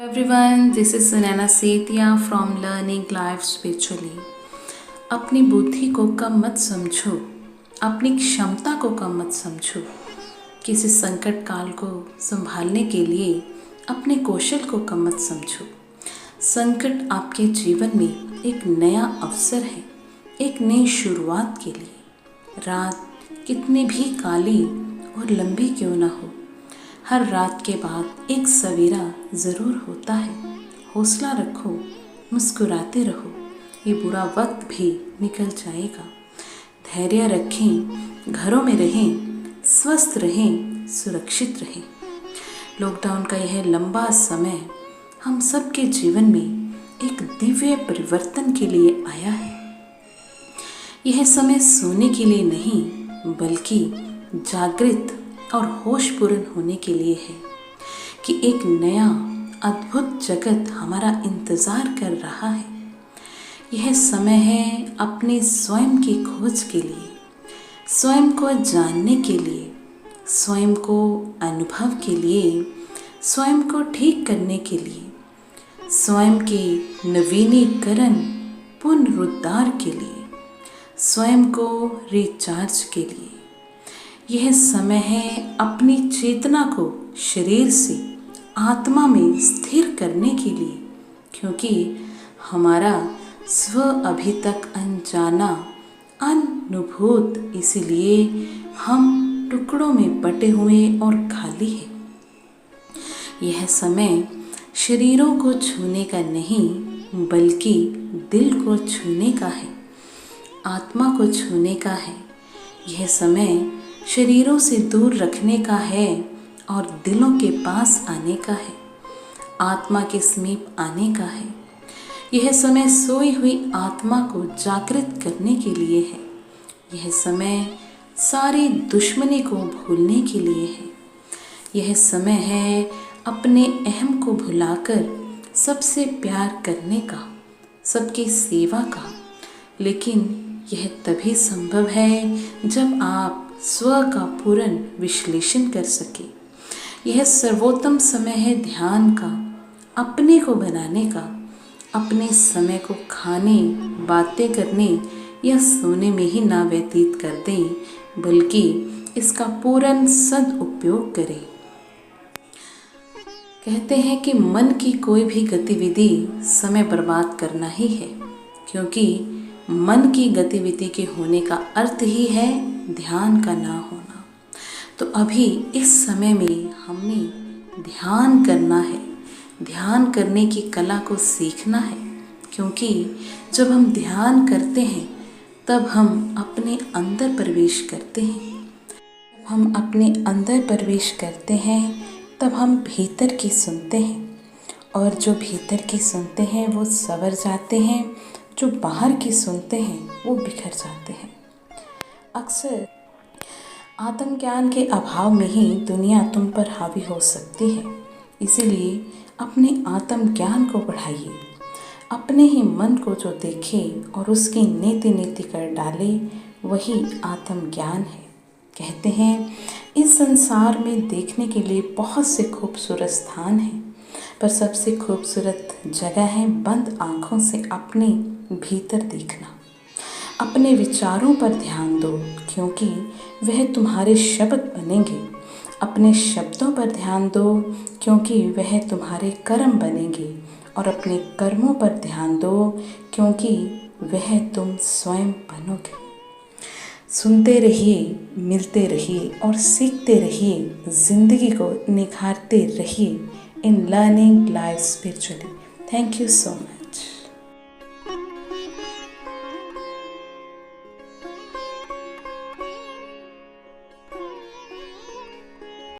Everyone, this is Sunana Setia from Learning Life Spiritually. अपनी बुद्धि को कम मत समझो, अपनी क्षमता को कम मत समझो। किसी संकट काल को संभालने के लिए अपने कौशल को कम मत समझो। संकट आपके जीवन में एक नया अवसर है, एक नई शुरुआत के लिए। रात कितनी भी काली और लंबी क्यों ना हो, हर रात के बाद एक सवेरा ज़रूर होता है। हौसला रखो, मुस्कुराते रहो, ये बुरा वक्त भी निकल जाएगा। धैर्य रखें, घरों में रहें, स्वस्थ रहें, सुरक्षित रहें। लॉकडाउन का यह लंबा समय हम सबके जीवन में एक दिव्य परिवर्तन के लिए आया है। यह समय सोने के लिए नहीं, बल्कि जागृत और होशपूर्ण होने के लिए है कि एक नया अद्भुत जगत हमारा इंतज़ार कर रहा है। यह समय है अपने स्वयं की खोज के लिए, स्वयं को जानने के लिए, स्वयं को अनुभव के लिए, स्वयं को ठीक करने के लिए, स्वयं के नवीनीकरण पुनरुद्धार के लिए, स्वयं को रिचार्ज के लिए। यह समय है अपनी चेतना को शरीर से आत्मा में स्थिर करने के लिए, क्योंकि हमारा स्व अभी तक अनजाना, अनुभूत, इसलिए हम टुकड़ों में बटे हुए और खाली है। यह समय शरीरों को छूने का नहीं, बल्कि दिल को छूने का है, आत्मा को छूने का है। यह समय शरीरों से दूर रखने का है और दिलों के पास आने का है, आत्मा के समीप आने का है। यह समय सोई हुई आत्मा को जागृत करने के लिए है। यह समय सारी दुश्मनी को भूलने के लिए है। यह समय है अपने अहम को भुलाकर सबसे प्यार करने का, सबकी सेवा का। लेकिन यह तभी संभव है जब आप स्व का पूर्ण विश्लेषण कर सके। यह सर्वोत्तम समय है ध्यान का, अपने को बनाने का। अपने समय को खाने, बातें करने या सोने में ही ना व्यतीत कर दें, बल्कि इसका पूर्ण सदुपयोग करें। कहते हैं कि मन की कोई भी गतिविधि समय बर्बाद करना ही है, क्योंकि मन की गतिविधि के होने का अर्थ ही है ध्यान का ना होना। तो अभी इस समय में हमने ध्यान करना है, ध्यान करने की कला को सीखना है, क्योंकि जब हम ध्यान करते हैं तब हम अपने अंदर प्रवेश करते हैं। हम अपने अंदर प्रवेश करते हैं तब हम भीतर की सुनते हैं, और जो भीतर की सुनते हैं वो संवर जाते हैं, जो बाहर की सुनते हैं वो बिखर जाते हैं। अक्सर आत्मज्ञान के अभाव में ही दुनिया तुम पर हावी हो सकती है। इसीलिए अपने आत्मज्ञान को बढ़ाइए। अपने ही मन को जो देखे और उसकी नीति कर डाले, वही आत्मज्ञान है। कहते हैं इस संसार में देखने के लिए बहुत से खूबसूरत स्थान हैं, पर सबसे खूबसूरत जगह है बंद आँखों से अपने भीतर देखना। अपने विचारों पर ध्यान दो, क्योंकि वह तुम्हारे शब्द बनेंगे। अपने शब्दों पर ध्यान दो, क्योंकि वह तुम्हारे कर्म बनेंगे। और अपने कर्मों पर ध्यान दो, क्योंकि वह तुम स्वयं बनोगे। सुनते रहिए, मिलते रहिए और सीखते रहिए, ज़िंदगी को निखारते रहिए in learning life spiritually. Thank you so much.